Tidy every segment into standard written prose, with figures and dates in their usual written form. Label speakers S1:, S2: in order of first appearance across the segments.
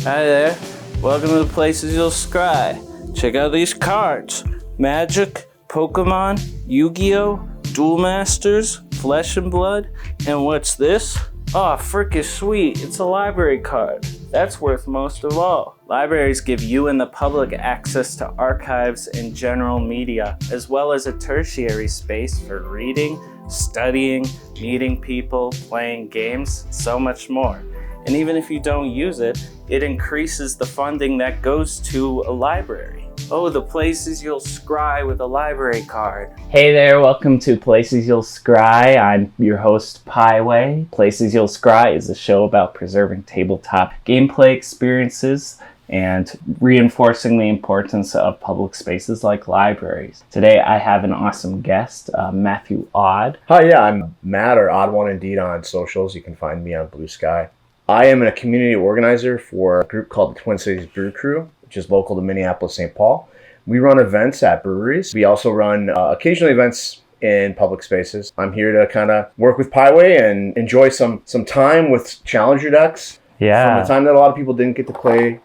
S1: Hi there. Welcome to the places you'll scry. Check out these cards. Magic, Pokemon, Yu-Gi-Oh!, Duel Masters, Flesh and Blood, and what's this? Oh, frick is sweet. It's a library card. That's worth most of all. Libraries give you and the public access to archives and general media, as well as a tertiary space for reading, studying, meeting people, playing games, so much more. And even if you don't use it, it increases the funding that goes to a library. Oh, the places you'll scry with a library card. Hey there, welcome to Places You'll Scry. I'm your host, Pieway. Places You'll Scry is a show about preserving tabletop gameplay experiences and reinforcing the importance of public spaces like libraries. Today I have an awesome guest, Matthew Awde.
S2: Hi, yeah, I'm Matt, or Odd1 Indeed on socials. You can find me on Blue Sky. I am a community organizer for a group called the Twin Cities Brew Crew, which is local to Minneapolis, St. Paul. We run events at breweries. We also run occasional events in public spaces. I'm here to kind of work with Pieway and enjoy some time with Challenger decks.
S1: Yeah.
S2: From the time that a lot of people didn't get to play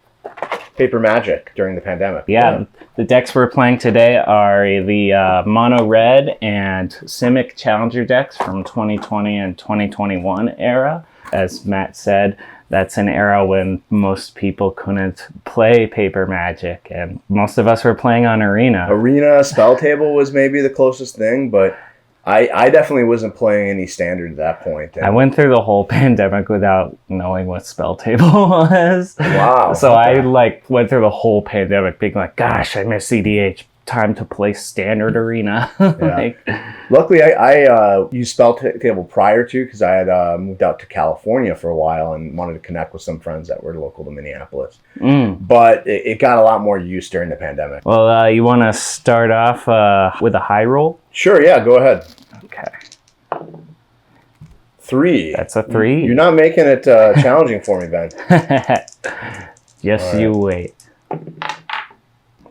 S2: Paper Magic during the pandemic.
S1: Yeah, the decks we're playing today are the Mono Red and Simic Challenger decks from 2020 and 2021 era. As Matt said, that's an era when most people couldn't play Paper Magic, and most of us were playing on Arena.
S2: Arena, Spell Table was maybe the closest thing, but I definitely wasn't playing any Standard at that point.
S1: I went through the whole pandemic without knowing what Spell Table was.
S2: Wow.
S1: So okay. I went through the whole pandemic being like, gosh, I miss CDH. Time to play Standard Arena.
S2: Yeah. Luckily, I used Spell Table prior to, because I had moved out to California for a while and wanted to connect with some friends that were local to Minneapolis. But it got a lot more use during the pandemic.
S1: Well, you want to start off with a high roll?
S2: Sure, yeah, go ahead.
S1: Okay.
S2: 3.
S1: That's a 3.
S2: You're not making it challenging for me, Ben.
S1: Yes, right. You wait.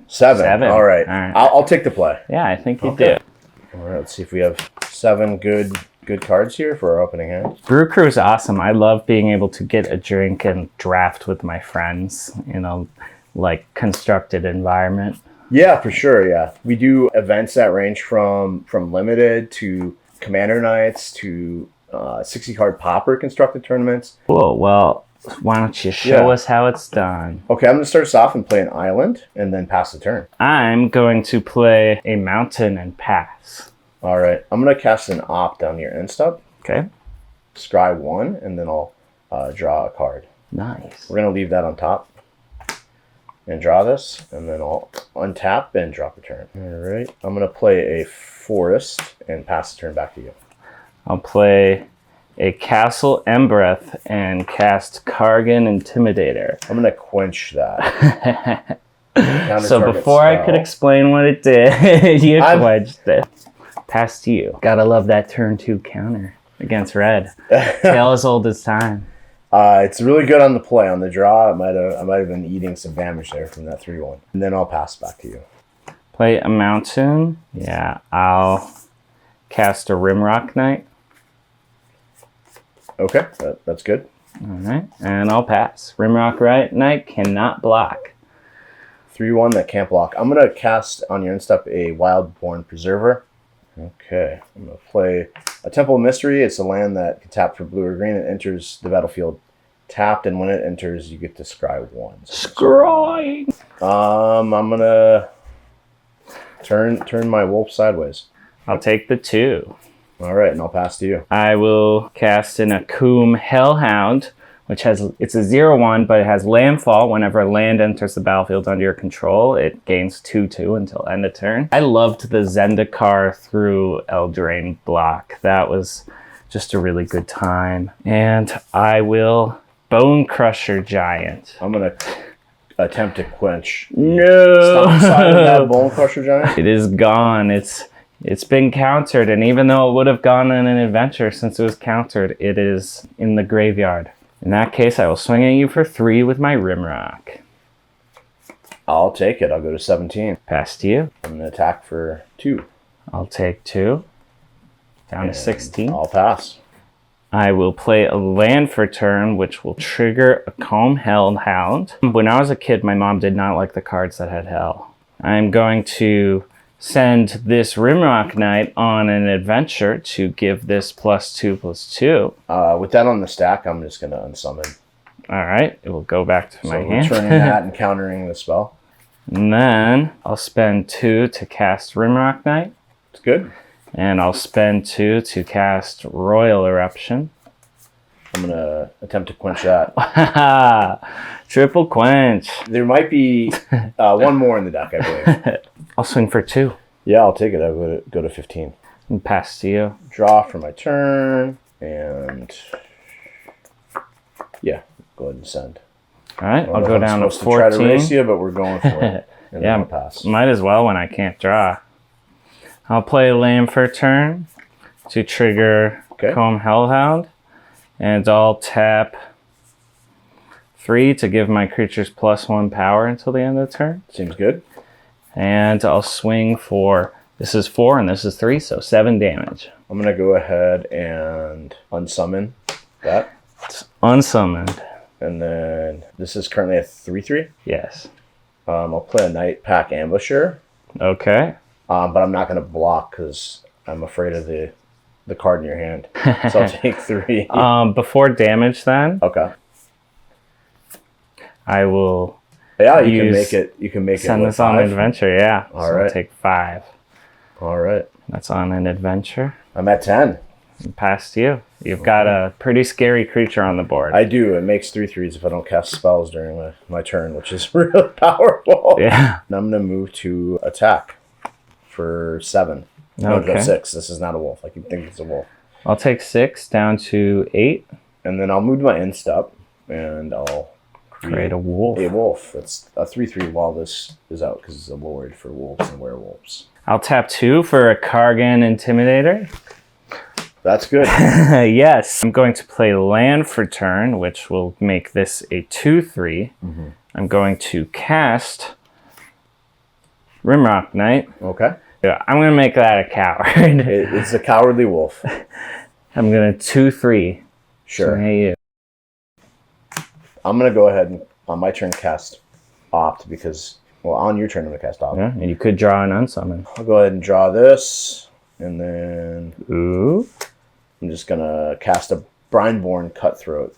S2: 7. All right. I'll take the play.
S1: Yeah, I think you do.
S2: All right, let's see if we have 7 good cards here for our opening hand.
S1: Brew Crew is awesome. I love being able to get a drink and draft with my friends in a constructed environment.
S2: Yeah, for sure. Yeah, we do events that range from limited to commander nights to 60 card popper constructed tournaments.
S1: Cool. Well, why don't you show us how it's done?
S2: Okay, I'm going to start us off and play an island and then pass the turn.
S1: I'm going to play a mountain and pass.
S2: All right, I'm going to cast an opt on your end step.
S1: Okay.
S2: Scry 1, and then I'll draw a card.
S1: Nice.
S2: We're going to leave that on top and draw this, and then I'll untap and drop a turn. All right, I'm going to play a forest and pass the turn back to you.
S1: I'll play a Castle Embereth and cast Kargan Intimidator.
S2: I'm going to quench that.
S1: So before I could explain what it did, you quenched it. Past you. Gotta love that turn 2 counter against red. Tale as old as time.
S2: It's really good on the play. On the draw, I might have been eating some damage there from that 3-1. And then I'll pass back to you.
S1: Play a mountain. Yeah, I'll cast a Rimrock Knight.
S2: Okay, that's good.
S1: All right, and I'll pass. Rimrock Knight cannot block.
S2: 3-1 that can't block. I'm going to cast on your end step a Wildborn Preserver. Okay, I'm going to play a Temple of Mystery. It's a land that can tap for blue or green. It enters the battlefield tapped, and when it enters, you get to scry 1.
S1: Scry!
S2: I'm going to turn my wolf sideways.
S1: I'll take the 2.
S2: All right, and I'll pass to you.
S1: I will cast an Akoum Hellhound, which it's a 0/1, but it has landfall. Whenever a land enters the battlefield under your control, it gains 2/2 until end of turn. I loved the Zendikar through Eldraine block. That was just a really good time. And I will Bone Crusher Giant.
S2: I'm going to attempt to quench.
S1: No!
S2: Stop side of that Bone Crusher Giant.
S1: It is gone. It's been countered, and even though it would have gone in an adventure since it was countered, it is in the graveyard. In that case, I will swing at you for 3 with my Rimrock.
S2: I'll take it. I'll go to 17.
S1: Pass to you.
S2: I'm going to attack for 2.
S1: I'll take 2. Down to 16.
S2: I'll pass.
S1: I will play a land for turn, which will trigger a Comb Hellhound. When I was a kid, my mom did not like the cards that had Hell. I'm going to send this Rimrock Knight on an adventure to give this +2/+2.
S2: With that on the stack, I'm just going to unsummon.
S1: All right, it will go back to my hand.
S2: Returning that and countering the spell.
S1: And then I'll spend 2 to cast Rimrock Knight.
S2: It's good.
S1: And I'll spend 2 to cast Royal Eruption.
S2: I'm going to attempt to quench that.
S1: Triple quench.
S2: There might be one more in the deck, I believe.
S1: I'll swing for 2.
S2: Yeah, I'll take it. I would go to 15.
S1: And pass to you.
S2: Draw for my turn. And yeah, go ahead and send.
S1: All right, I'll go down to 14.
S2: Try to race you, but we're going for it. And
S1: yeah,
S2: I'll pass.
S1: Might as well when I can't draw. I'll play a land for turn to trigger Comb Hellhound. And I'll tap 3 to give my creatures +1 power until the end of the turn.
S2: Seems good. And
S1: I'll swing for, this is 4 and this is 3, so 7 damage.
S2: I'm going to go ahead and unsummon that.
S1: It's unsummoned.
S2: And then this is currently a 3/3.
S1: Yes.
S2: I'll play a Night Pack Ambusher.
S1: Okay.
S2: But I'm not going to block because I'm afraid of the card in your hand. So I'll take 3.
S1: Before damage then,
S2: Okay.
S1: I will
S2: you can make it. You can make
S1: send
S2: it.
S1: this on an adventure, yeah.
S2: All
S1: so
S2: right.
S1: I'll take 5.
S2: All right.
S1: That's on an adventure.
S2: I'm at 10.
S1: Past you. You've got a pretty scary creature on the board.
S2: I do. It makes 3/3s if I don't cast spells during my turn, which is really powerful.
S1: Yeah.
S2: And I'm going to move to attack for 7. No,
S1: Okay.
S2: 6. This is not a wolf. I can think it's a wolf.
S1: I'll take 6 down to 8.
S2: And then I'll move my end step, and I'll
S1: create a wolf.
S2: A wolf. It's a 3/3 while this is out because it's a lord for wolves and werewolves.
S1: I'll tap 2 for a Kargan Intimidator.
S2: That's good.
S1: Yes. I'm going to play land for turn, which will make this a 2/3.
S2: Mm-hmm.
S1: I'm going to cast Rimrock Knight.
S2: Okay.
S1: Yeah, I'm going to make that a coward.
S2: It's a cowardly wolf.
S1: I'm going to 2/3.
S2: Sure.
S1: So, hey, you.
S2: I'm going to go ahead and, on my turn, cast Opt because, well, on your turn, I'm going to cast Opt.
S1: Yeah, and you could draw an unsummon.
S2: I'll go ahead and draw this, and then
S1: Ooh.
S2: I'm just going to cast a Brineborn Cutthroat,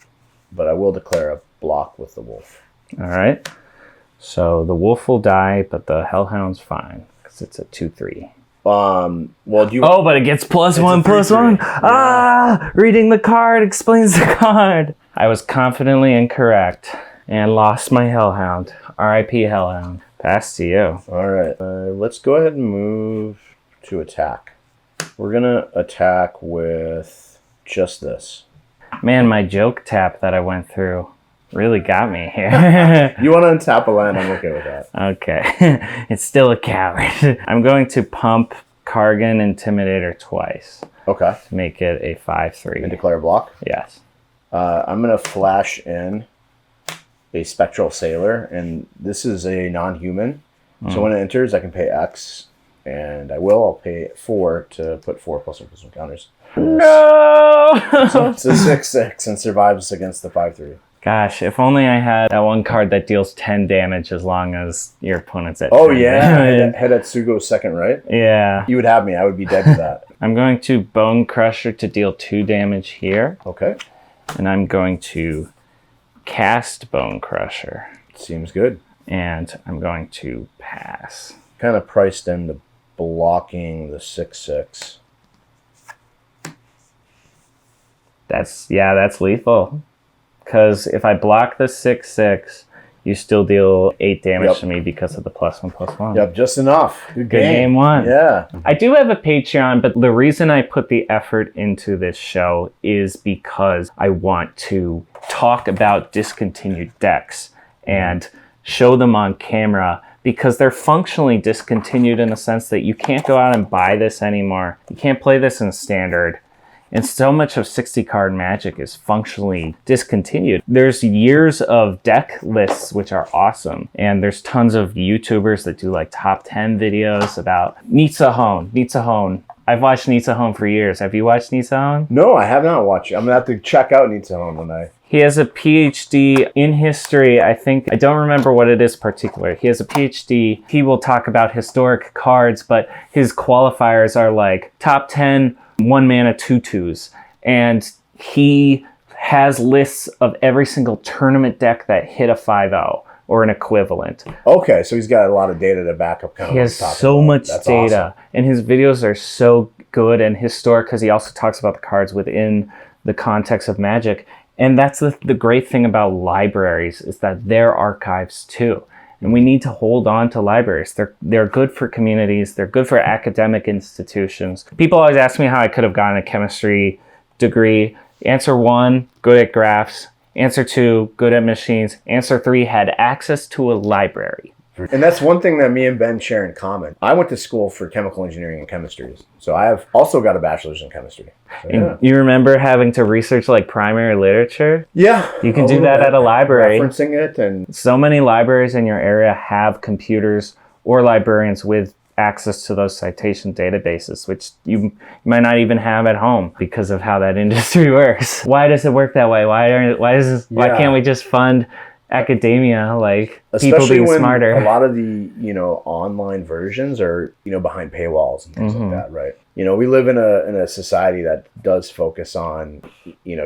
S2: but I will declare a block with the wolf.
S1: All right. So the wolf will die, but the Hellhound's fine because it's a 2/3.
S2: Well, do you?
S1: Oh, but it gets +1/+1.
S2: Yeah.
S1: Ah, reading the card explains the card. I was confidently incorrect and lost my Hellhound. R.I.P. Hellhound. Pass to you.
S2: All right. Let's go ahead and move to attack. We're gonna attack with just this.
S1: Man, my joke tap that I went through really got me here.
S2: You want to untap a land? I'm okay with that.
S1: Okay. It's still a coward. I'm going to pump Kargan Intimidator twice
S2: Okay.
S1: to make it a 5/3.
S2: And declare a block.
S1: Yes.
S2: I'm gonna flash in a Spectral Sailor, and this is a non-human. So when it enters, I can pay X, and I will. I'll pay 4 to put 4+1/+1 counters.
S1: No!
S2: So it's a 6/6 and survives against the 5/3.
S1: Gosh, if only I had that one card that deals 10 damage as long as your opponent's at 10
S2: yeah,
S1: damage.
S2: Hedatsugo's second, right?
S1: Yeah.
S2: You would have me. I would be dead to that.
S1: I'm going to Bone Crusher to deal 2 damage here,
S2: Okay.
S1: and I'm going to cast Bone Crusher,
S2: Seems good.
S1: and I'm going to pass.
S2: Kind of priced in the blocking the 6/6.
S1: That's lethal. Because if I block the 6/6, you still deal 8 damage to me because of the +1/+1.
S2: Yep, just enough. Good
S1: game 1.
S2: Yeah.
S1: I do have a Patreon, but the reason I put the effort into this show is because I want to talk about discontinued decks and show them on camera because they're functionally discontinued in the sense that you can't go out and buy this anymore. You can't play this in standard. And so much of 60 card Magic is functionally discontinued. There's years of deck lists which are awesome. And there's tons of YouTubers that do like top 10 videos about Nitsahone I've watched Nitsuhon for years. Have you watched Nitsuhon?
S2: No, I have not watched it. I'm gonna have to check out Nitsuhon one night.
S1: He has a PhD in history. I don't remember what it is particular. He has a PhD. He will talk about historic cards, but his qualifiers are like top 10 1-mana 2/2s. And he has lists of every single tournament deck that hit a 5-0 or an equivalent.
S2: Okay, so he's got a lot of data to back up.
S1: He has so much data, and his videos are so good and historic because he also talks about the cards within the context of Magic. And that's the great thing about libraries, is that they're archives too. And we need to hold on to libraries. They're good for communities. They're good for academic institutions. People always ask me how I could have gotten a chemistry degree. Answer 1, good at graphs. Answer 2, good at machines. Answer 3, had access to a library.
S2: And that's one thing that me and Ben share in common. I went to school for chemical engineering and chemistry, so I have also got a bachelor's in chemistry. So,
S1: and you remember having to research like primary literature?
S2: Yeah.
S1: You can do that at a library.
S2: Referencing it, and
S1: so many libraries in your area have computers or librarians with access to those citation databases, which you might not even have at home because of how that industry works. Why does it work that way? Why can't we just fund academia, like people being smarter?
S2: A lot of the online versions are behind paywalls and things like that, right? We live in a society that does focus on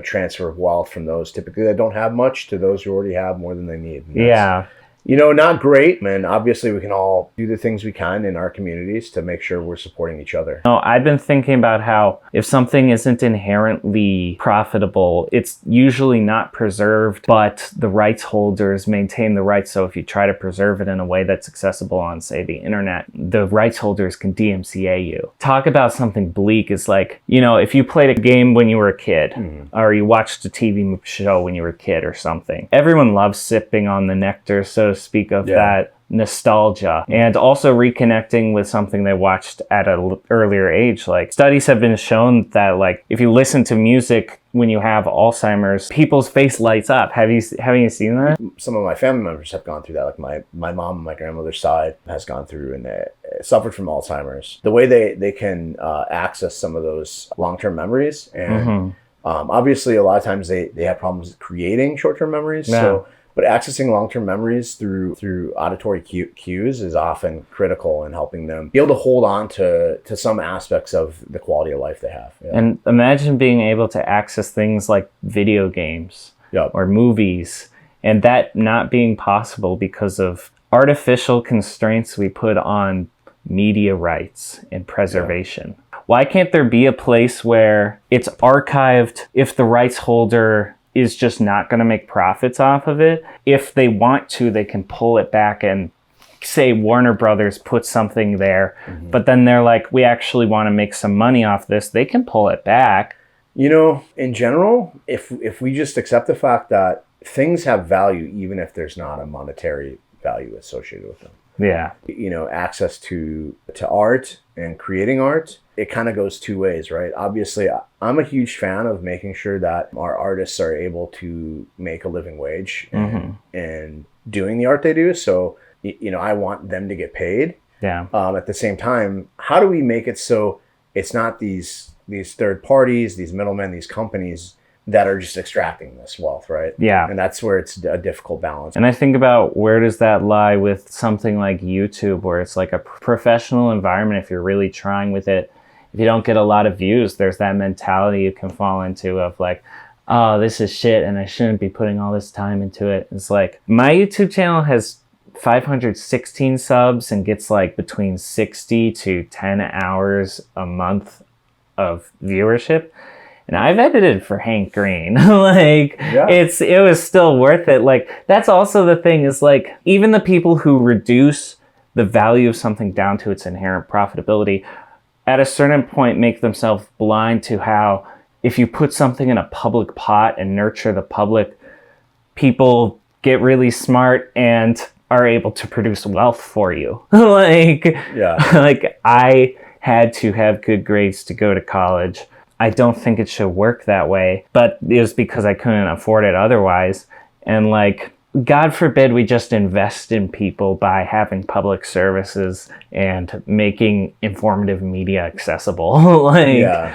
S2: transfer of wealth from those typically that don't have much to those who already have more than they need.
S1: Yeah.
S2: Not great, man. Obviously, we can all do the things we can in our communities to make sure we're supporting each other.
S1: I've been thinking about how if something isn't inherently profitable, it's usually not preserved, but the rights holders maintain the rights. So if you try to preserve it in a way that's accessible on, say, the internet, the rights holders can DMCA you. Talk about something bleak. It's like, if you played a game when you were a kid, or you watched a TV show when you were a kid or something, everyone loves sipping on the nectar, so to speak, of that nostalgia, and also reconnecting with something they watched at an earlier age. Like, studies have been shown that, like, if you listen to music when you have Alzheimer's, people's face lights up. Haven't you seen that?
S2: Some of my family members have gone through that. Like my mom on my grandmother's side has gone through and suffered from Alzheimer's. The way they can access some of those long-term memories, and obviously a lot of times they have problems creating short-term memories. So but accessing long-term memories through auditory cues is often critical in helping them be able to hold on to some aspects of the quality of life they have. Yeah.
S1: And imagine being able to access things like video games or movies, and that not being possible because of artificial constraints we put on media rights and preservation. Why can't there be a place where it's archived if the rights holder is just not going to make profits off of it? If they want to, they can pull it back, and say Warner Brothers puts something there, but then they're like, we actually want to make some money off this. They can pull it back.
S2: In general, if we just accept the fact that things have value, even if there's not a monetary value associated with them.
S1: Yeah.
S2: Access to art and creating art, it kind of goes two ways, right? Obviously, I'm a huge fan of making sure that our artists are able to make a living wage and doing the art they do. So, I want them to get paid.
S1: Yeah.
S2: At the same time, how do we make it so it's not these third parties, these middlemen, these companies that are just extracting this wealth, right?
S1: Yeah.
S2: And that's where it's a difficult balance.
S1: And I think about, where does that lie with something like YouTube, where it's like a professional environment if you're really trying with it. If you don't get a lot of views, there's that mentality you can fall into of like, oh, this is shit and I shouldn't be putting all this time into it. It's like, my YouTube channel has 516 subs and gets like between 60 to 10 hours a month of viewership. And I've edited for Hank Green. It was still worth it. Like, that's also the thing, is like, even the people who reduce the value of something down to its inherent profitability, at a certain point make themselves blind to how, if you put something in a public pot and nurture the public, people get really smart and are able to produce wealth for you. Like I had to have good grades to go to college. I don't think it should work that way, but it was because I couldn't afford it otherwise. And like, God forbid we just invest in people by having public services and making informative media accessible. Like,
S2: Yeah.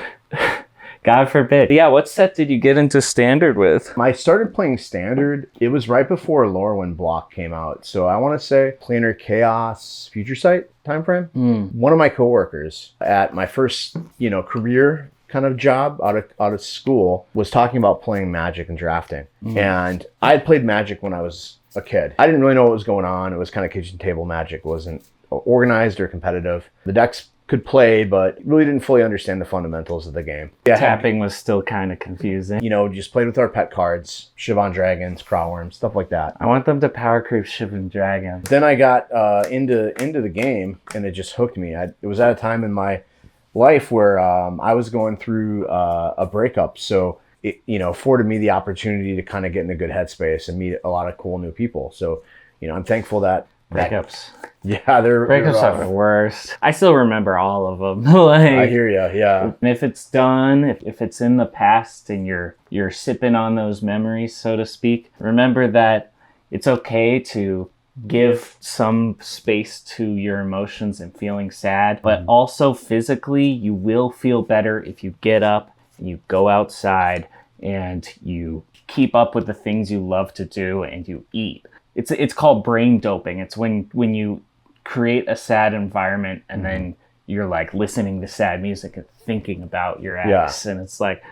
S1: God forbid. Yeah, what set did you get into Standard with?
S2: I started playing Standard. It was right before Lorwyn block came out. So I want to say Planar Chaos Future Sight timeframe. One of my coworkers at my first, career kind of job out of school was talking about playing Magic and drafting. And I had played Magic when I was a kid. I didn't really know what was going on. It was kind of kitchen table Magic. It wasn't organized or competitive. The decks could play, but really didn't fully understand the fundamentals of the game. Yeah,
S1: Tapping was still kind of confusing.
S2: Just played with our pet cards, Shivan Dragons, Crowworms, stuff like that.
S1: I want them to power creep Shivan Dragons.
S2: Then I got into the game, and it just hooked me. It was at a time in my life where I was going through a breakup, so it afforded me the opportunity to kind of get in a good headspace and meet a lot of cool new people. So I'm thankful that
S1: Breakups.
S2: Yeah,
S1: breakups are the worst. I still remember all of them. Like,
S2: I hear you. Yeah.
S1: And if it's done, if it's in the past and you're sipping on those memories, so to speak, remember that it's okay to give some space to your emotions and feeling sad, but also physically you will feel better if you get up and you go outside and you keep up with the things you love to do and you eat. It's called brain doping. It's when you create a sad environment and then you're like listening to sad music and thinking about your ex, and it's like,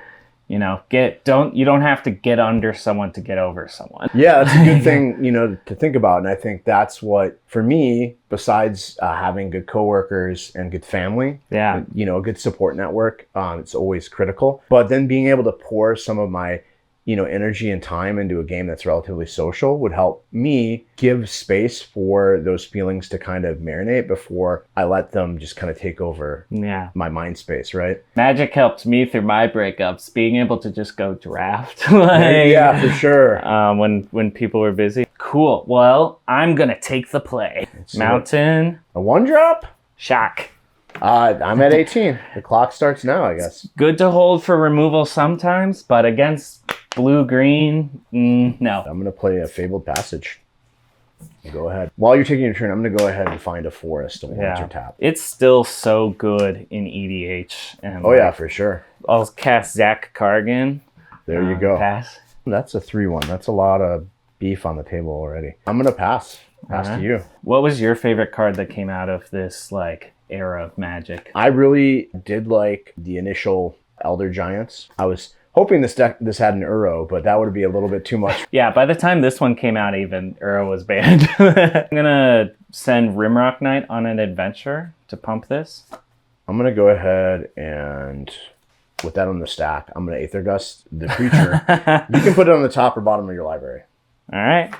S1: you don't have to get under someone to get over someone.
S2: Yeah, that's a good thing, to think about. And I think that's what, for me, besides having good coworkers and good family, a good support network, it's always critical. But then being able to pour some of my energy and time into a game that's relatively social would help me give space for those feelings to kind of marinate before I let them just kind of take over my mind space, right?
S1: Magic helped me through my breakups, being able to just go draft.
S2: Yeah, for sure.
S1: When people were busy. Cool. Well, I'm going to take the play. Mountain.
S2: A 1-drop?
S1: Shock.
S2: I'm at 18. The clock starts now, I guess.
S1: Good to hold for removal sometimes, but against blue-green, no.
S2: I'm going to play a Fabled Passage. Go ahead. While you're taking your turn, I'm going to go ahead and find a forest and once or tap.
S1: It's still so good in EDH. And
S2: yeah, for sure.
S1: I'll cast Zach Cargan.
S2: There you go.
S1: Pass.
S2: That's a 3-1. That's a lot of beef on the table already. I'm going to pass. Pass to you.
S1: What was your favorite card that came out of this, era of Magic?
S2: I really did like the initial Elder Giants. I was hoping this had an Uro, but that would be a little bit too much.
S1: Yeah, by the time this one came out, even Uro was banned. I'm gonna send Rimrock Knight on an adventure to pump this.
S2: I'm gonna go ahead and with that on the stack, I'm gonna Aether Gust the creature. You can put it on the top or bottom of your library.
S1: All right.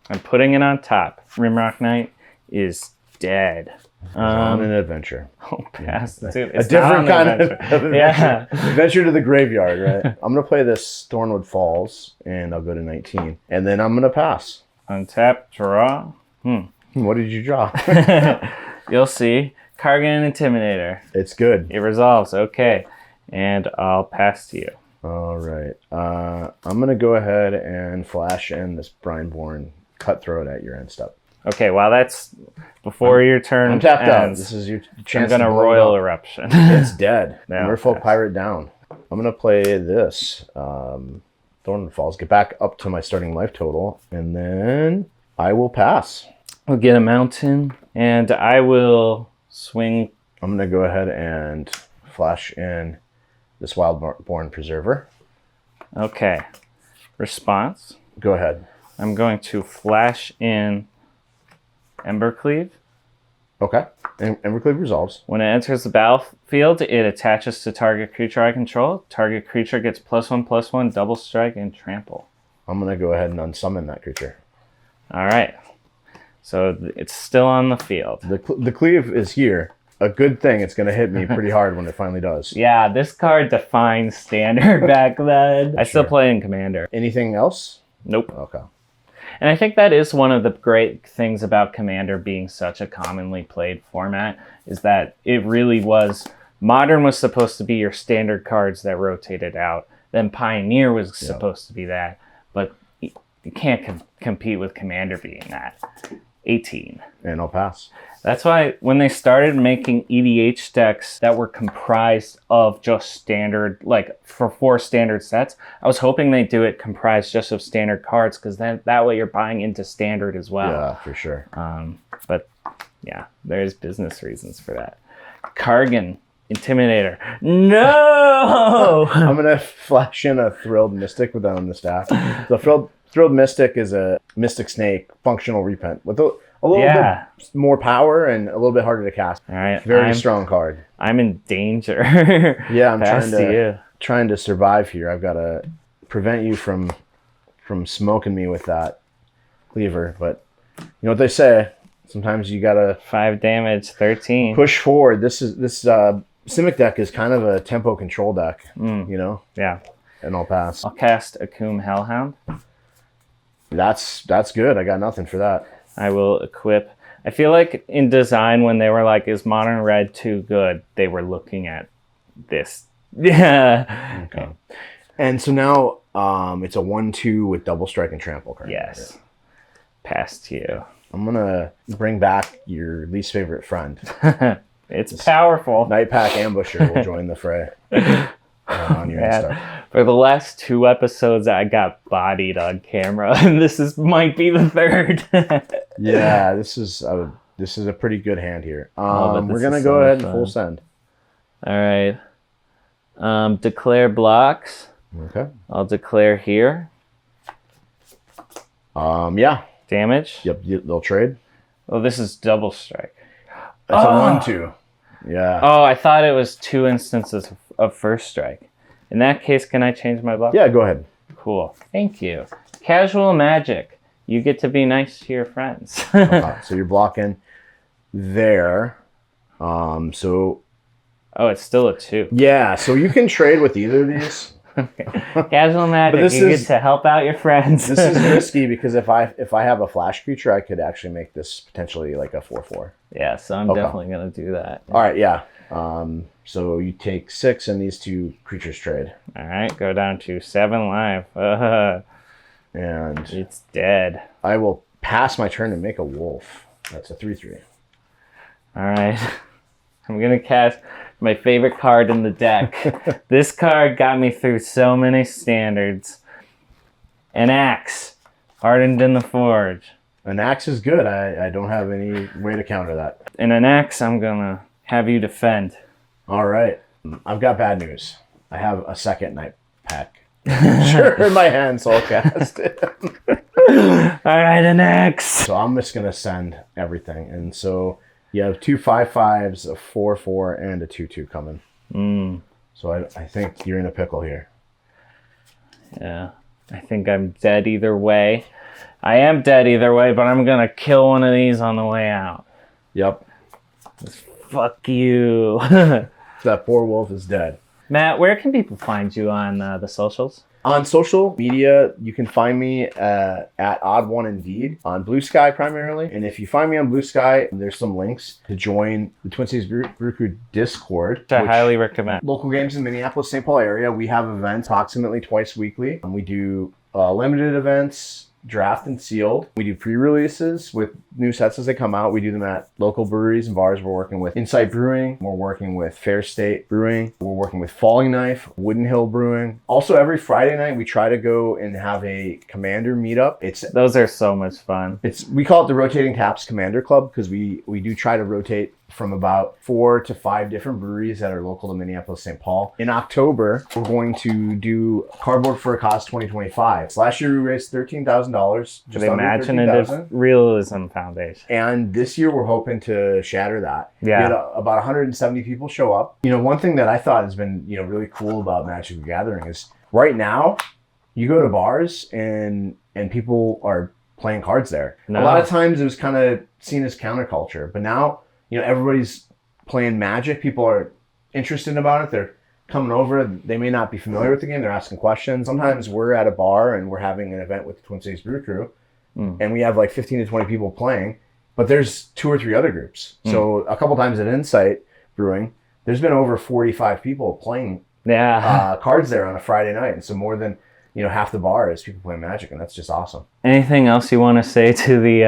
S1: I'm putting it on top. Rimrock Knight is dead.
S2: On an adventure.
S1: Oh, pass. Dude,
S2: a different kind of adventure.
S1: Yeah.
S2: Adventure to the graveyard, right? I'm going to play this Thornwood Falls, and I'll go to 19. And then I'm going to pass.
S1: Untap, draw.
S2: What did you draw?
S1: You'll see. Cargan Intimidator.
S2: It's good.
S1: It resolves. Okay. And I'll pass to you.
S2: All right. I'm going to go ahead and flash in this Brineborn Cutthroat at your end step.
S1: Okay, well, that's before your turn.
S2: I'm tapped out. This is your chance.
S1: I'm going to Royal Eruption.
S2: It's dead.
S1: No,
S2: Merfolk Pirate down. I'm going to play this. Thornwood Falls. Get back up to my starting life total. And then I will pass.
S1: We'll get a mountain. And I will swing.
S2: I'm going to go ahead and flash in this Wildborn Preserver.
S1: Okay. Response.
S2: Go ahead.
S1: I'm going to flash in Embercleave.
S2: Okay. And Embercleave resolves.
S1: When it enters the battlefield, it attaches to target creature I control. Target creature gets +1/+1, double strike, and trample.
S2: I'm going to go ahead and unsummon that creature.
S1: All right. So it's still on the field.
S2: The cleave is here. A good thing. It's going to hit me pretty hard when it finally does.
S1: Yeah, this card defined Standard back then. I still play in Commander.
S2: Anything else?
S1: Nope.
S2: Okay.
S1: And I think that is one of the great things about Commander being such a commonly played format, is that it really was, Modern was supposed to be your standard cards that rotated out. Then Pioneer was supposed to be that. But
S3: You can't compete with Commander being at 18.
S2: And I'll pass.
S3: That's why when they started making EDH decks that were comprised of just standard, like for 4 standard sets, I was hoping they'd do it comprised just of standard cards, because then that way you're buying into standard as well.
S2: Yeah, for sure.
S3: But yeah, there's business reasons for that. Kargan, Intimidator. No!
S2: I'm going to flash in a Thrilled Mystic with that on the staff. The Thrilled Mystic is a Mystic Snake functional repent with a little bit more power and a little bit harder to cast.
S3: All right.
S2: Very strong card.
S3: I'm in danger.
S2: Yeah, I'm trying to survive here. I've got to prevent you from smoking me with that cleaver. But you know what they say. Sometimes you gotta
S3: 5 damage, 13.
S2: Push forward. This Simic deck is kind of a tempo control deck, you know?
S3: Yeah.
S2: And I'll pass.
S3: I'll cast Akum Hellhound.
S2: That's good. I got nothing for that.
S3: I will equip. I feel like in design, when they were like, is Modern Red too good? They were looking at this. Yeah.
S2: Okay. And so now it's a 1/2 with double strike and trample card.
S3: Yes. Pass to you.
S2: I'm going to bring back your least favorite friend.
S3: It's powerful.
S2: Night Pack Ambusher will join the fray. On your Insta.
S3: For the last 2 episodes, I got bodied on camera, and might be the 3rd.
S2: Yeah, this is a pretty good hand here. We're gonna go ahead and full send.
S3: All right. Declare blocks.
S2: Okay.
S3: I'll declare here.
S2: Yeah.
S3: Damage.
S2: Yep. They'll trade.
S3: Oh, this is double strike.
S2: That's a 1/2. Yeah.
S3: Oh, I thought it was 2 instances of first strike. In that case, can I change my block?
S2: Yeah, go ahead.
S3: Cool. Thank you. Casual magic. You get to be nice to your friends.
S2: Okay, so you're blocking there. So.
S3: Oh, it's still a 2.
S2: Yeah, so you can trade with either of these.
S3: Okay. Casual magic. You get to help out your friends.
S2: This is risky because if I have a flash creature, I could actually make this potentially like a 4/4.
S3: Yeah, so I'm definitely gonna do that.
S2: All right, yeah. So you take 6 and these 2 creatures trade.
S3: All right, go down to 7 life.
S2: And
S3: it's dead.
S2: I will pass my turn and make a wolf. That's a 3/3.
S3: All right. I'm going to cast my favorite card in the deck. This card got me through so many standards. An Axe, hardened in the forge.
S2: An Axe is good. I don't have any way to counter that.
S3: And an Axe, I'm going to have you defend.
S2: All right. I've got bad news. I have a second Night Pack. Sure, in my hand, so I'll cast it.
S3: All right, an Axe.
S2: So I'm just going to send everything. And so you have 2 5/5s, a 4/4, and a 2/2 coming. So I think you're in a pickle here.
S3: Yeah. I think I'm dead either way. I am dead either way, but I'm going to kill one of these on the way out.
S2: Yep.
S3: Fuck you.
S2: That poor wolf is dead.
S3: Matt, where can people find you on the socials?
S2: On social media, you can find me at Odd1Indeed on Blue Sky primarily. And if you find me on Blue Sky, there's some links to join the Twin Cities Brew Crew Discord.
S3: Which I highly recommend.
S2: Local games in the Minneapolis, St. Paul area. We have events approximately twice weekly. We do limited events, draft and sealed. We do pre-releases with new sets as they come out. We do them at local breweries and bars. We're working with Insight Brewing. We're working with Fair State Brewing. We're working with Falling Knife, Wooden Hill Brewing. Also, every Friday night, we try to go and have a Commander meetup.
S3: Those are so much fun.
S2: We call it the Rotating Taps Commander Club because we do try to rotate from about 4 to 5 different breweries that are local to Minneapolis, St. Paul. In October, we're going to do Cardboard for a Cause 2025. Last year, we raised $13,000.
S3: The Imaginative Realism Foundation.
S2: And this year, we're hoping to shatter that.
S3: Yeah.
S2: We had about 170 people show up. You know, one thing that I thought has been, really cool about Magic the Gathering is right now, you go to bars and people are playing cards there. No. A lot of times, it was kind of seen as counterculture. But now, everybody's playing Magic. People are interested about it. They're coming over. They may not be familiar with the game. They're asking questions. Sometimes we're at a bar and we're having an event with the Twin Cities Brew Crew, and we have like 15 to 20 people playing, but there's 2 or 3 other groups. So a couple times at Insight Brewing, there's been over 45 people playing cards there on a Friday night. And so more than half the bar is people playing Magic, and that's just awesome.
S3: Anything else you want to say to the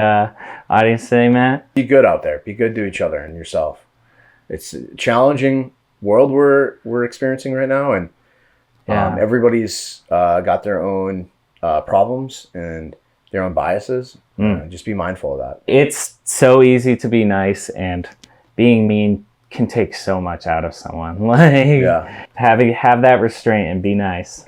S3: audience today, Matt?
S2: Be good out there. Be good to each other and yourself. It's a challenging world we're experiencing right now, and everybody's got their own problems and their own biases. Just be mindful of that.
S3: It's so easy to be nice, and being mean can take so much out of someone. Like, have that restraint and be nice.